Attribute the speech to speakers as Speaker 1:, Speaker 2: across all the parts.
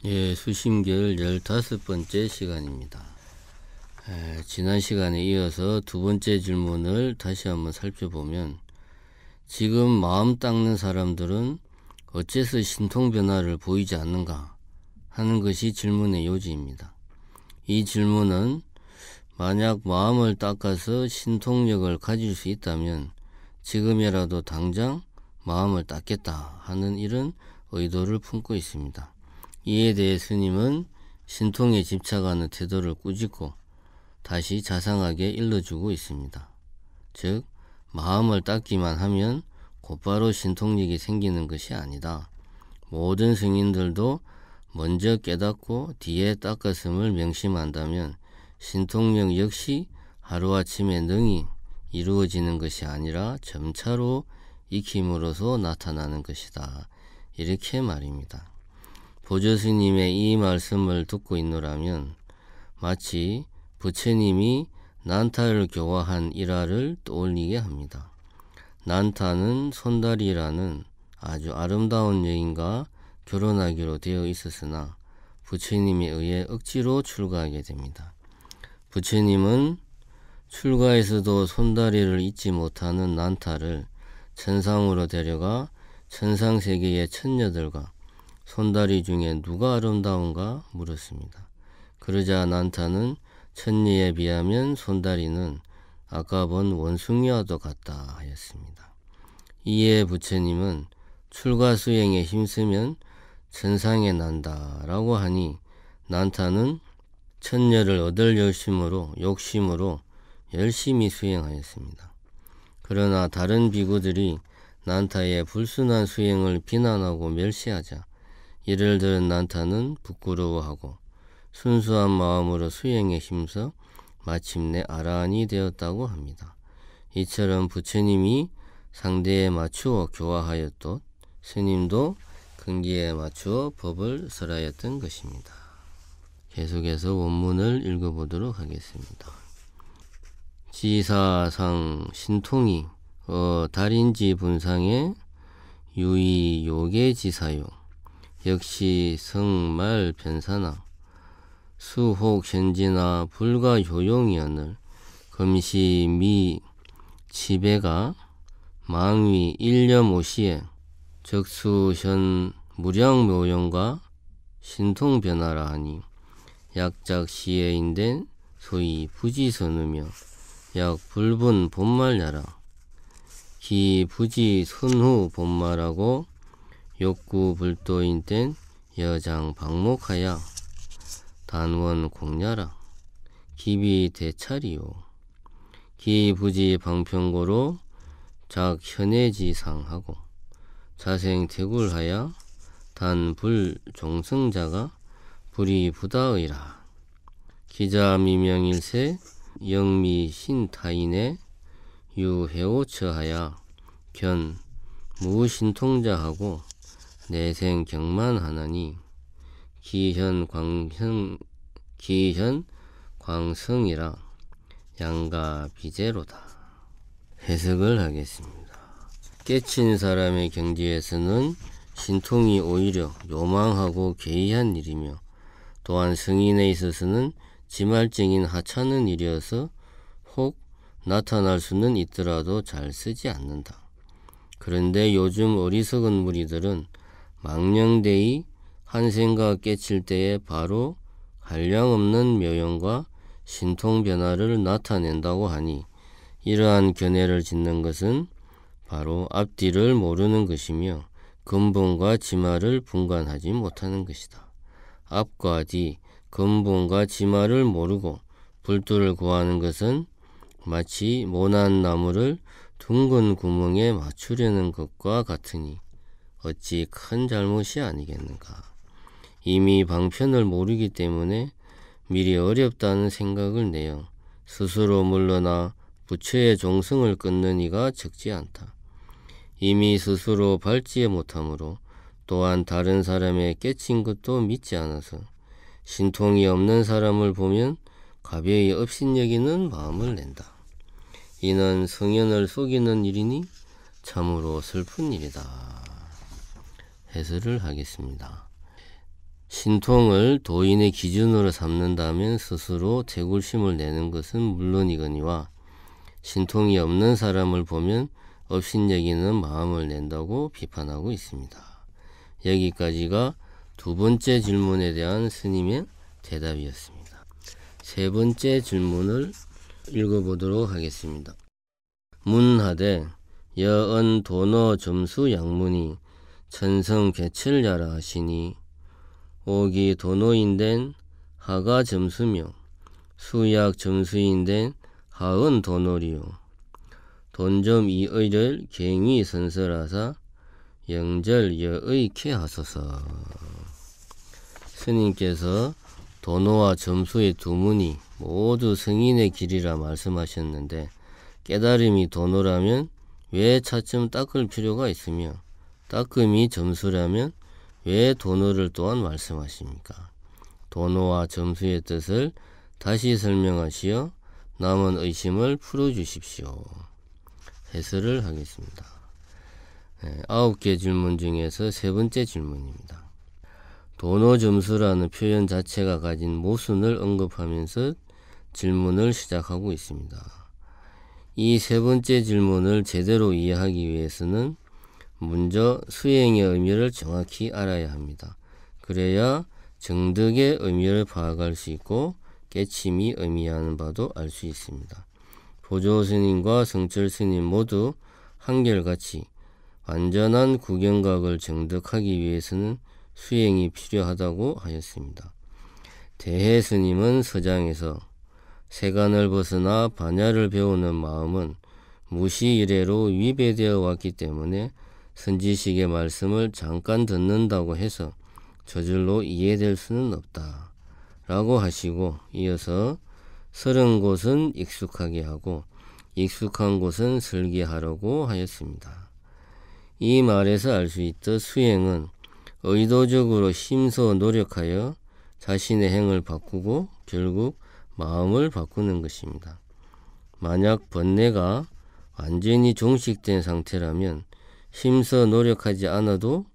Speaker 1: 예, 수심결 15번째 시간입니다. 지난 시간에 이어서 두 번째 질문을 다시 한번 살펴보면, 지금 마음 닦는 사람들은 어째서 신통 변화를 보이지 않는가 하는 것이 질문의 요지입니다. 이 질문은 만약 마음을 닦아서 신통력을 가질 수 있다면 지금이라도 당장 마음을 닦겠다 하는 이런 의도를 품고 있습니다. 이에 대해 스님은 신통에 집착하는 태도를 꾸짖고 다시 자상하게 일러주고 있습니다. 즉, 마음을 닦기만 하면 곧바로 신통력이 생기는 것이 아니다. 모든 승인들도 먼저 깨닫고 뒤에 닦았음을 명심한다면 신통력 역시 하루아침에 능히 이루어지는 것이 아니라 점차로 익힘으로써 나타나는 것이다. 이렇게 말입니다. 보조스님의 이 말씀을 듣고 있노라면 마치 부처님이 난타를 교화한 일화를 떠올리게 합니다. 난타는 손다리라는 아주 아름다운 여인과 결혼하기로 되어 있었으나 부처님에 의해 억지로 출가하게 됩니다. 부처님은 출가에서도 손다리를 잊지 못하는 난타를 천상으로 데려가 천상세계의 천녀들과 손다리 중에 누가 아름다운가 물었습니다. 그러자 난타는 천녀에 비하면 손다리는 아까 본 원숭이와도 같다 하였습니다. 이에 부처님은 출가 수행에 힘쓰면 천상에 난다 라고 하니 난타는 천녀를 얻을 욕심으로 열심히 수행하였습니다. 그러나 다른 비구들이 난타의 불순한 수행을 비난하고 멸시하자 이를 들은 난타는 부끄러워하고 순수한 마음으로 수행에 힘써 마침내 아라한이 되었다고 합니다. 이처럼 부처님이 상대에 맞추어 교화하였듯 스님도 근기에 맞추어 법을 설하였던 것입니다. 계속해서 원문을 읽어보도록 하겠습니다. 지사상 신통이 달인지 분상에 유의 요계지사요 역시 성말 변사나 수혹 현지나 불가 효용이언을 금시 미 치배가 망위 일념오시에 적수현 무량묘용과 신통변화라 하니 약작시에인된 소위 부지선우며 약 불분 본말야라 기 부지 선후 본말하고 욕구 불도인 땐 여장 방목하야 단원 공야라 기비 대차리요 기 부지 방평고로 작 현해지상하고 자생 대굴하야 단 불 종성자가 불이 부다의라 기자 미명일세 영미 신타인의 유해오처하야 견 무신통자하고 내생 경만하나니 기현 광성이라 양가 비제로다. 해석을 하겠습니다. 깨친 사람의 경지에서는 신통이 오히려 요망하고 괴이한 일이며 또한 성인에 있어서는 지말적인 하찮은 일이어서 혹 나타날 수는 있더라도 잘 쓰지 않는다. 그런데 요즘 어리석은 무리들은 망령되이 한 생각 깨칠 때에 바로 한량없는 묘용과 신통 변화를 나타낸다고 하니 이러한 견해를 짓는 것은 바로 앞뒤를 모르는 것이며 근본과 지말을 분간하지 못하는 것이다. 앞과 뒤, 근본과 지말을 모르고 불도를 구하는 것은 마치 모난 나무를 둥근 구멍에 맞추려는 것과 같으니 어찌 큰 잘못이 아니겠는가. 이미 방편을 모르기 때문에 미리 어렵다는 생각을 내어 스스로 물러나 부처의 종성을 끊는 이가 적지 않다. 이미 스스로 밟지 못하므로 또한 다른 사람의 깨친 것도 믿지 않아서 신통이 없는 사람을 보면 가벼이 업신여기는 마음을 낸다. 이는 성현을 속이는 일이니 참으로 슬픈 일이다. 해설을 하겠습니다. 신통을 도인의 기준으로 삼는다면 스스로 태굴심을 내는 것은 물론이거니와 신통이 없는 사람을 보면 업신여기는 마음을 낸다고 비판하고 있습니다. 여기까지가 두 번째 질문에 대한 스님의 대답이었습니다. 세 번째 질문을 읽어보도록 하겠습니다. 문하되 여언 도너 점수 양문이 천성 개철야라 하시니 오기 도노인된 하가 점수며 수약 점수인된 하은 도노리요 돈점 이의를 갱이 선설하사 영절 여의케 하소서. 스님께서 도노와 점수의 두 문이 모두 성인의 길이라 말씀하셨는데 깨달음이 도노라면 왜 차츰 닦을 필요가 있으며 닦음이 점수라면 왜 도노를 또한 말씀하십니까? 도노와 점수의 뜻을 다시 설명하시어 남은 의심을 풀어주십시오. 해설을 하겠습니다. 9개 질문 중에서 세 번째 질문입니다. 도노 점수라는 표현 자체가 가진 모순을 언급하면서 질문을 시작하고 있습니다. 이 세 번째 질문을 제대로 이해하기 위해서는 먼저 수행의 의미를 정확히 알아야 합니다. 그래야 정득의 의미를 파악할 수 있고 깨침이 의미하는 바도 알 수 있습니다. 보조스님과 성철스님 모두 한결같이 완전한 구경각을 정득하기 위해서는 수행이 필요하다고 하였습니다. 대해스님은 서장에서 세간을 벗어나 반야를 배우는 마음은 무시이래로 위배되어 왔기 때문에 선지식의 말씀을 잠깐 듣는다고 해서 저절로 이해될 수는 없다 라고 하시고 이어서 서른 곳은 익숙하게 하고 익숙한 곳은 설계하라고 하였습니다. 이 말에서 알 수 있듯 수행은 의도적으로 힘써 노력하여 자신의 행을 바꾸고 결국 마음을 바꾸는 것입니다. 만약 번뇌가 완전히 종식된 상태라면 힘써 노력하지 않아도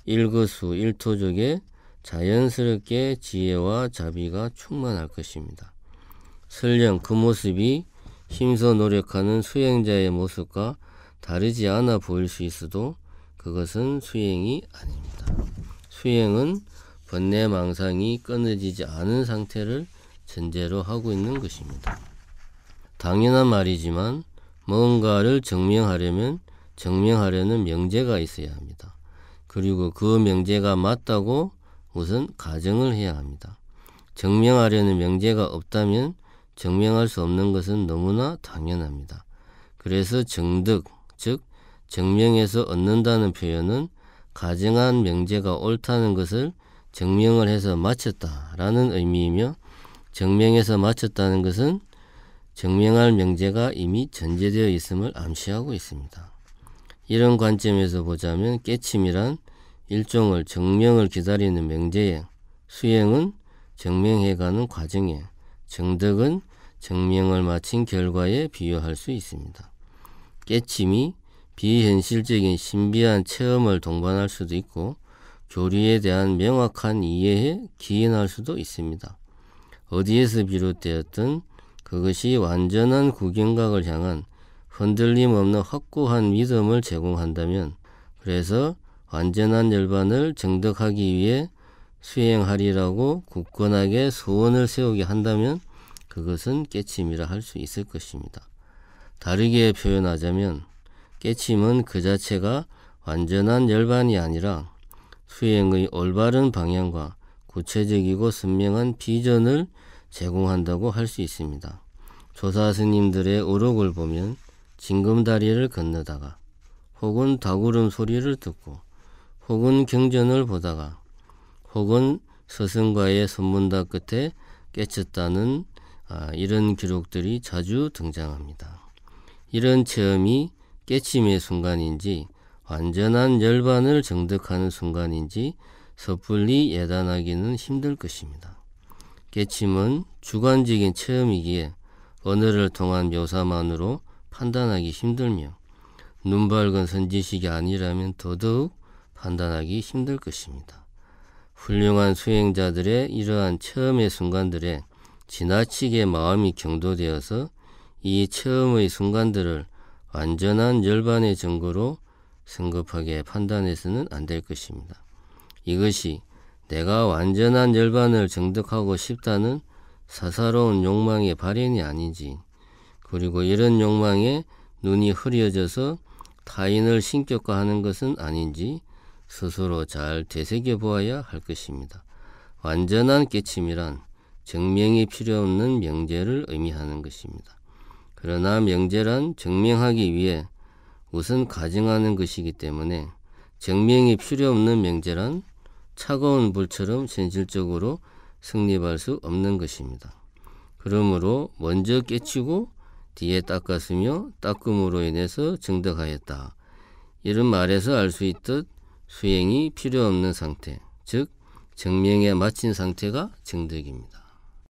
Speaker 1: 일거수일투족에 자연스럽게 지혜와 자비가 충만할 것입니다. 설령 그 모습이 힘써 노력하는 수행자의 모습과 다르지 않아 보일 수 있어도 그것은 수행이 아닙니다. 수행은 번뇌망상이 끊어지지 않은 상태를 전제로 하고 있는 것입니다. 당연한 말이지만 뭔가를 증명하려는 명제가 있어야 합니다. 그리고 그 명제가 맞다고 우선 가정을 해야 합니다. 증명하려는 명제가 없다면 증명할 수 없는 것은 너무나 당연합니다. 그래서 정득, 즉 증명해서 얻는다는 표현은 가정한 명제가 옳다는 것을 증명을 해서 마쳤다라는 의미이며 증명해서 마쳤다는 것은 증명할 명제가 이미 전제되어 있음을 암시하고 있습니다. 이런 관점에서 보자면 깨침이란 일종의 증명을 기다리는 명제에 수행은 증명해가는 과정에 정득은 증명을 마친 결과에 비유할 수 있습니다. 깨침이 비현실적인 신비한 체험을 동반할 수도 있고 교리에 대한 명확한 이해에 기인할 수도 있습니다. 어디에서 비롯되었든 그것이 완전한 구경각을 향한 흔들림 없는 확고한 믿음을 제공한다면 그래서 완전한 열반을 정득하기 위해 수행하리라고 굳건하게 소원을 세우게 한다면 그것은 깨침이라 할 수 있을 것입니다. 다르게 표현하자면 깨침은 그 자체가 완전한 열반이 아니라 수행의 올바른 방향과 구체적이고 선명한 비전을 제공한다고 할 수 있습니다. 조사스님들의 오록을 보면 징금다리를 건너다가 혹은 다구름 소리를 듣고 혹은 경전을 보다가 혹은 스승과의 선문답 끝에 깨쳤다는 이런 기록들이 자주 등장합니다. 이런 체험이 깨침의 순간인지 완전한 열반을 정득하는 순간인지 섣불리 예단하기는 힘들 것입니다. 깨침은 주관적인 체험이기에 언어를 통한 묘사만으로 판단하기 힘들며 눈 밝은 선지식이 아니라면 더더욱 판단하기 힘들 것입니다. 훌륭한 수행자들의 이러한 체험의 순간들에 지나치게 마음이 경도되어서 이 체험의 순간들을 완전한 열반의 증거로 성급하게 판단해서는 안 될 것입니다. 이것이 내가 완전한 열반을 정득하고 싶다는 사사로운 욕망의 발현이 아닌지, 그리고 이런 욕망에 눈이 흐려져서 타인을 신격화하는 것은 아닌지 스스로 잘 되새겨 보아야 할 것입니다. 완전한 깨침이란 증명이 필요 없는 명제를 의미하는 것입니다. 그러나 명제란 증명하기 위해 우선 가정하는 것이기 때문에 증명이 필요 없는 명제란 차가운 불처럼 현실적으로 성립할 수 없는 것입니다. 그러므로 먼저 깨치고 뒤에 닦았으며 닦음으로 인해서 정득하였다. 이런 말에서 알 수 있듯 수행이 필요 없는 상태, 즉 증명에 마친 상태가 정득입니다.